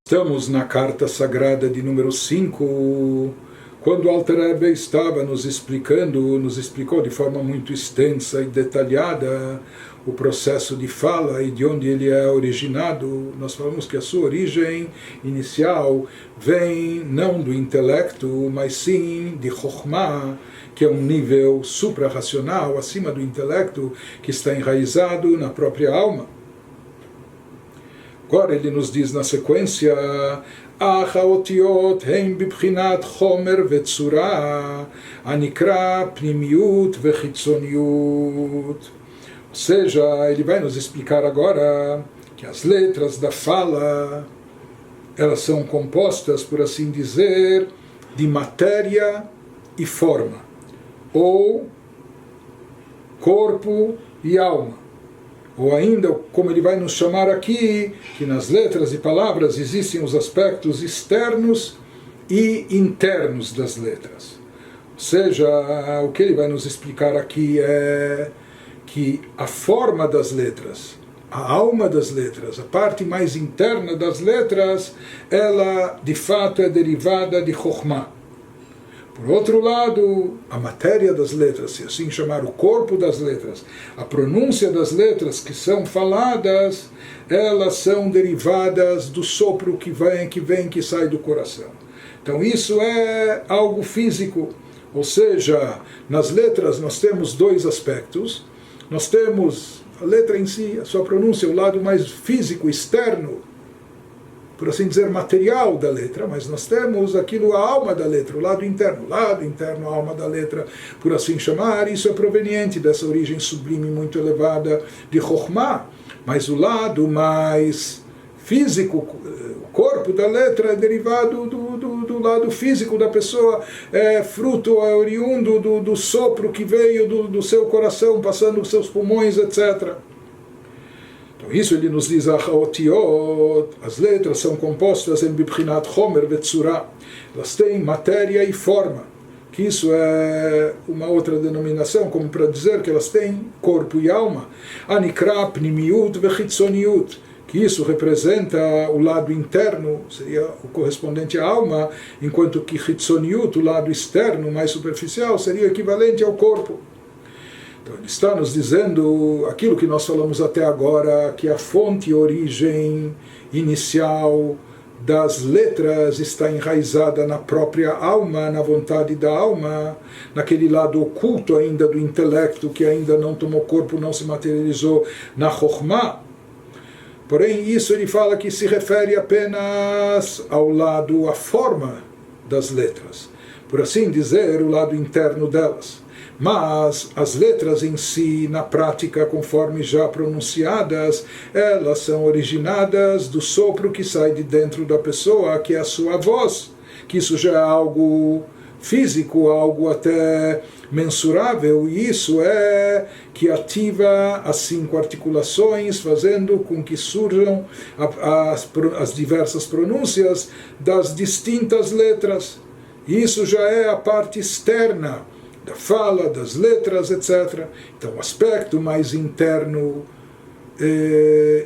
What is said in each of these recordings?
Estamos na carta sagrada de número 5, quando o Alter Rebbe estava nos explicou de forma muito extensa e detalhada o processo de fala e de onde ele é originado. Nós falamos que a sua origem inicial vem não do intelecto, mas sim de Chokhmah, que é um nível supra-racional, acima do intelecto, que está enraizado na própria alma. Agora ele nos diz na sequência: האותיות הן בבחינת חומר וצורה הנקרא פנימיות וחיצוניות. Ou seja, ele vai nos explicar agora que as letras da fala, elas são compostas, por assim dizer, de matéria e forma, ou corpo e alma. Ou ainda, como ele vai nos chamar aqui, que nas letras e palavras existem os aspectos externos e internos das letras. Ou seja, o que ele vai nos explicar aqui é que a forma das letras, a alma das letras, a parte mais interna das letras, ela de fato é derivada de Chokhmah. Por outro lado, a matéria das letras, se assim chamar, o corpo das letras, a pronúncia das letras que são faladas, elas são derivadas do sopro que sai do coração. Então isso é algo físico, ou seja, nas letras nós temos dois aspectos. Nós temos a letra em si, a sua pronúncia, o lado mais físico, externo, por assim dizer, material da letra, mas nós temos aquilo, a alma da letra, o lado interno, a alma da letra, por assim chamar. Isso é proveniente dessa origem sublime muito elevada de Chokhmah, mas o lado mais físico, o corpo da letra é derivado do lado físico da pessoa, é fruto, é oriundo do sopro que veio do seu coração, passando os seus pulmões, etc. Então isso ele nos diz: as letras são compostas em bibchinat chomer vetzura, elas têm matéria e forma, que isso é uma outra denominação, como para dizer que elas têm corpo e alma. Anikra pnimiut vechitzoniut, que isso representa o lado interno, seria o correspondente à alma, enquanto que chitzoniut, o lado externo, mais superficial, seria equivalente ao corpo. Então ele está nos dizendo aquilo que nós falamos até agora, que a fonte, a origem inicial das letras está enraizada na própria alma, na vontade da alma, naquele lado oculto ainda do intelecto, que ainda não tomou corpo, não se materializou na Chokhmah. Porém, isso ele fala que se refere apenas ao lado, à forma das letras, por assim dizer, o lado interno delas. Mas as letras em si, na prática, conforme já pronunciadas, elas são originadas do sopro que sai de dentro da pessoa, que é a sua voz, que isso já é algo físico, algo até mensurável, e isso é que ativa as 5 articulações, fazendo com que surjam as diversas pronúncias das distintas letras. Isso já é a parte externa da fala, das letras, etc. Então o aspecto mais interno,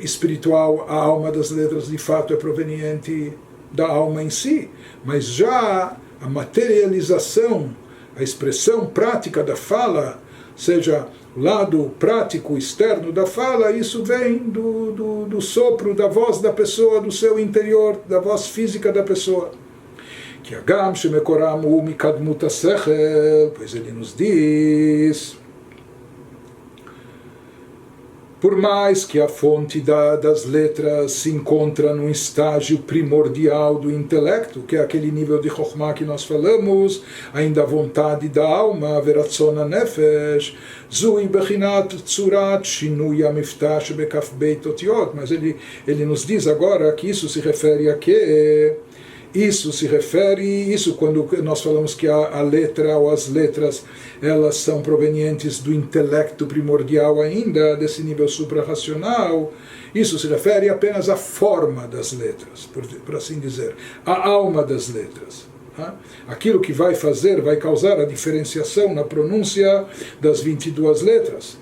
espiritual, a alma das letras de fato é proveniente da alma em si, mas já a materialização, a expressão prática da fala, seja o lado prático externo da fala, isso vem do sopro da voz da pessoa, do seu interior, da voz física da pessoa. Que agam shemekoram hu mikadmut hasechel, pois ele nos diz, por mais que a fonte das letras se encontra num estágio primordial do intelecto, que é aquele nível de Chokhmah que nós falamos, ainda a vontade da alma, veratzon hanefesh, zui bechinat tzurat shinui hamiftah shebekaf beit otiot. Mas ele nos diz agora que isso se refere a quê? Isso quando nós falamos que a letra ou as letras, elas são provenientes do intelecto primordial ainda, desse nível suprarracional, isso se refere apenas à forma das letras, por assim dizer, à alma das letras. Aquilo que vai causar a diferenciação na pronúncia das 22 letras.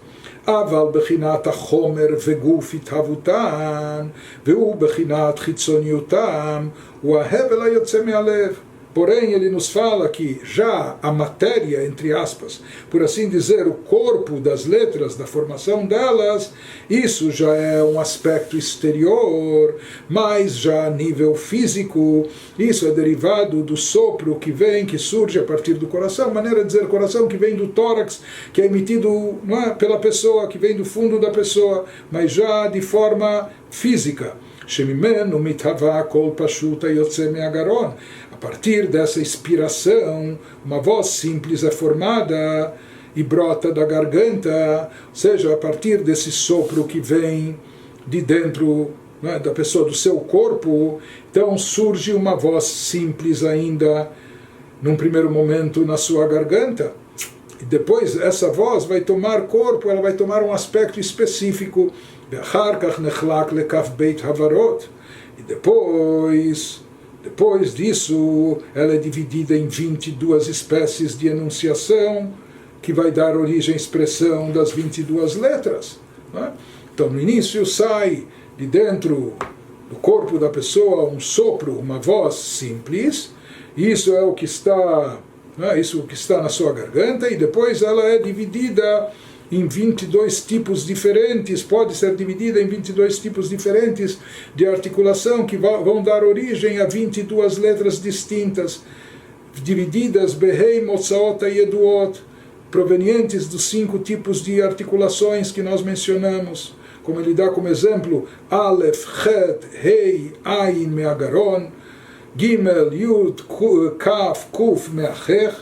אבל בחינת החומר וגוף התהוותם, והוא בחינת חיצוניותם, הוא ההבל היוצא מהלב. Porém, ele nos fala que já a matéria, entre aspas, por assim dizer, o corpo das letras, da formação delas, isso já é um aspecto exterior, mas já a nível físico, isso é derivado do sopro que vem, que surge a partir do coração, maneira de dizer coração, que vem do tórax, que é emitido não é, pela pessoa, que vem do fundo da pessoa, mas já de forma física. שממנו מתהווה כל פשוט היוצא מהגרון. A partir dessa inspiração, uma voz simples é formada e brota da garganta, ou seja, a partir desse sopro que vem de dentro, né, da pessoa, do seu corpo, então surge uma voz simples ainda, num primeiro momento, na sua garganta. E depois essa voz vai tomar corpo, ela vai tomar um aspecto específico. E depois disso, ela é dividida em 22 espécies de enunciação, que vai dar origem à expressão das 22 letras. Né? Então, no início, sai de dentro do corpo da pessoa um sopro, uma voz simples. Isso é o que está, isso que está na sua garganta, e depois ela é dividida em 22 tipos diferentes, pode ser dividida em 22 tipos diferentes de articulação que vão dar origem a 22 letras distintas, divididas Behei, Motzaot e Eduot, provenientes dos 5 tipos de articulações que nós mencionamos, como ele dá como exemplo Aleph, Chet, Hei, Ain, Me'agaron, Gimel, Yud, Kaf, Kuf, Me'achech.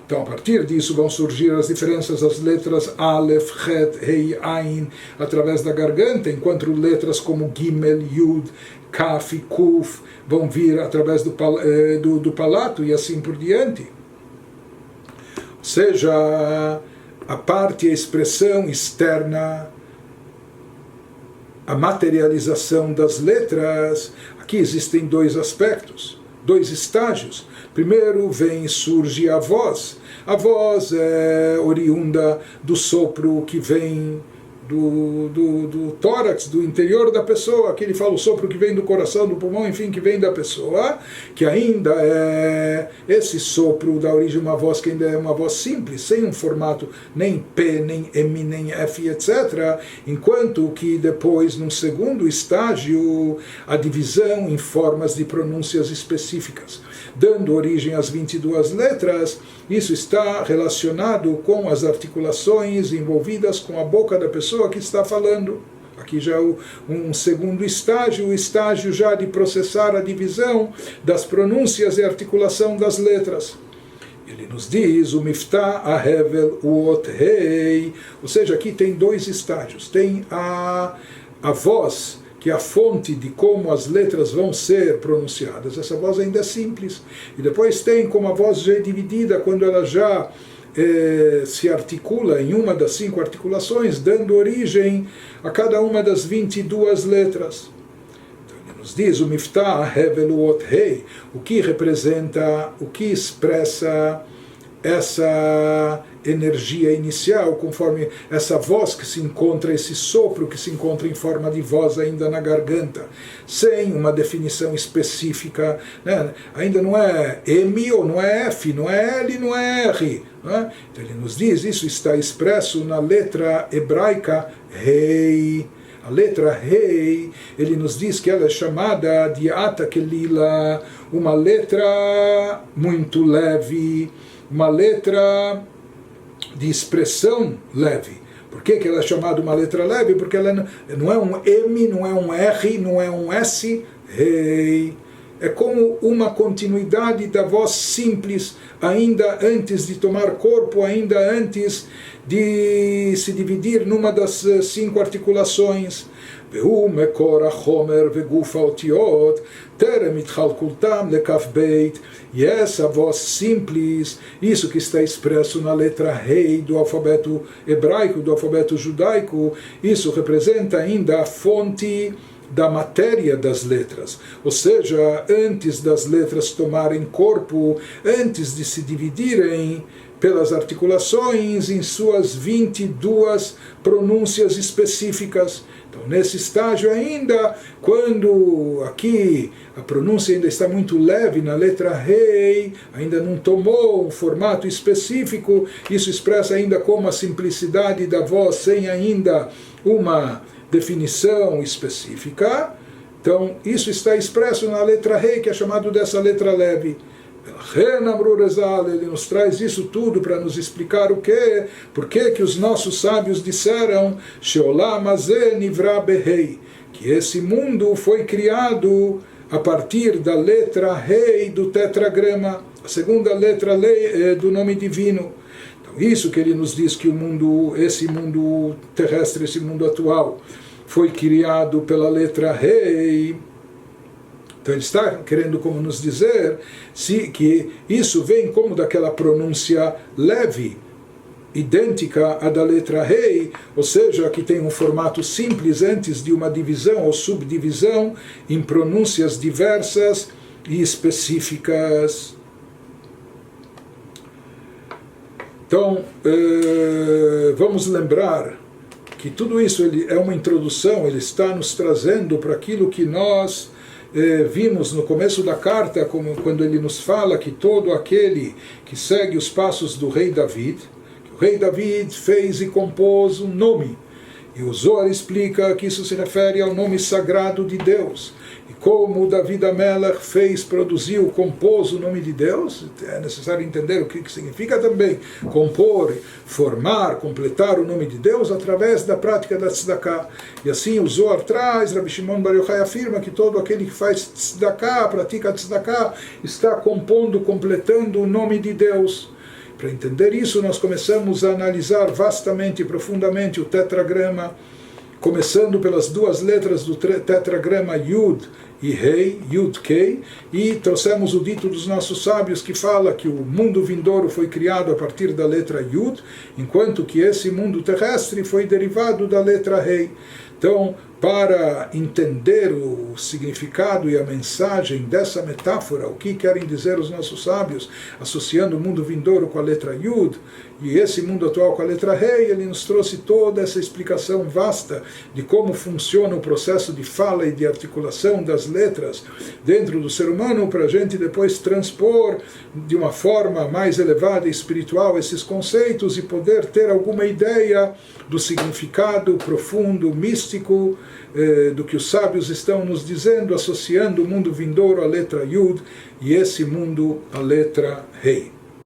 Então, a partir disso vão surgir as diferenças das letras Aleph, Het, Hei, Ain, através da garganta, enquanto letras como Gimel, Yud, Kaf e Kuf vão vir através do palato e assim por diante. Ou seja, a parte, a expressão externa, a materialização das letras, aqui existem 2 aspectos, 2 estágios. Primeiro vem e surge a voz. A voz é oriunda do sopro que vem do tórax, do interior da pessoa. Aqui ele fala o sopro que vem do coração, do pulmão, enfim, que vem da pessoa, que ainda é esse sopro dá origem a uma voz que ainda é uma voz simples, sem um formato nem P, nem M, nem F, etc. Enquanto que depois, num segundo estágio, a divisão em formas de pronúncias específicas, dando origem às 22 letras, isso está relacionado com as articulações envolvidas com a boca da pessoa que está falando. Aqui já é um segundo estágio, o estágio já de processar a divisão das pronúncias e articulação das letras. Ele nos diz, o miftah, a hevel, o ot hei, ou seja, aqui tem 2 estágios. Tem a voz, que é a fonte de como as letras vão ser pronunciadas. Essa voz ainda é simples. E depois tem como a voz já é dividida, quando ela já se articula em uma das 5 articulações, dando origem a cada uma das 22 letras. Então ele nos diz, o miftah, hevel, uot, hei, o que representa, o que expressa essa energia inicial, conforme essa voz que se encontra, esse sopro que se encontra em forma de voz ainda na garganta, sem uma definição específica, né? Ainda não é M ou não é F, não é L, não é R, né? Então ele nos diz, isso está expresso na letra hebraica Rei. A letra Rei, ele nos diz que ela é chamada de Atakelila, uma letra muito leve, uma letra de expressão leve. Por que ela é chamada uma letra leve? Porque ela não é um M, não é um R, não é um S, Rei. É como uma continuidade da voz simples, ainda antes de tomar corpo, ainda antes de se dividir numa das 5 articulações. והוא מקור החומר וגוף האותיות טרם התחלקותם לכף בית. E essa voz simples, isso que está expresso na letra Rei do alfabeto hebraico, do alfabeto judaico, isso representa ainda a fonte da matéria das letras, ou seja, antes das letras tomarem corpo, antes de se dividirem pelas articulações em suas 22 pronúncias específicas. Então, nesse estágio ainda, quando aqui a pronúncia ainda está muito leve na letra Rei, ainda não tomou um formato específico, isso expressa ainda como a simplicidade da voz sem ainda uma definição específica. Então, isso está expresso na letra Rei, que é chamado dessa letra leve. Ele nos traz isso tudo para nos explicar o que, por que os nossos sábios disseram que esse mundo foi criado a partir da letra Rei do tetragrama, a segunda letra do nome divino. Então, isso que ele nos diz que o mundo, esse mundo terrestre, esse mundo atual, foi criado pela letra Rei. Então ele está querendo como nos dizer que isso vem como daquela pronúncia leve, idêntica à da letra Rei, ou seja, que tem um formato simples antes de uma divisão ou subdivisão em pronúncias diversas e específicas. Então, vamos lembrar que tudo isso é uma introdução, ele está nos trazendo para aquilo que nós vimos no começo da carta, quando ele nos fala que todo aquele que segue os passos do rei David, que o rei David fez e compôs um nome, e o Zohar explica que isso se refere ao nome sagrado de Deus, e como David Amelech fez, produziu, compôs o nome de Deus. É necessário entender o que significa também compor, formar, completar o nome de Deus através da prática da tzedakah. E assim o Zohar traz, Rabbi Shimon Bar Yochai afirma que todo aquele que faz tzedakah, pratica tzedakah, está compondo, completando o nome de Deus. Para entender isso, nós começamos a analisar vastamente e profundamente o tetragrama, começando pelas duas letras do tetragrama Yud e Rei, Yud Kei, e trouxemos o dito dos nossos sábios que fala que o mundo vindouro foi criado a partir da letra Yud, enquanto que esse mundo terrestre foi derivado da letra Rei. Então, para entender o significado e a mensagem dessa metáfora, o que querem dizer os nossos sábios, associando o mundo vindouro com a letra Yud e esse mundo atual com a letra Rei, ele nos trouxe toda essa explicação vasta de como funciona o processo de fala e de articulação das letras dentro do ser humano, para a gente depois transpor de uma forma mais elevada e espiritual esses conceitos e poder ter alguma ideia do significado profundo, místico, do que os sábios estão nos dizendo, associando o mundo vindouro à letra Yud e esse mundo à letra Rei.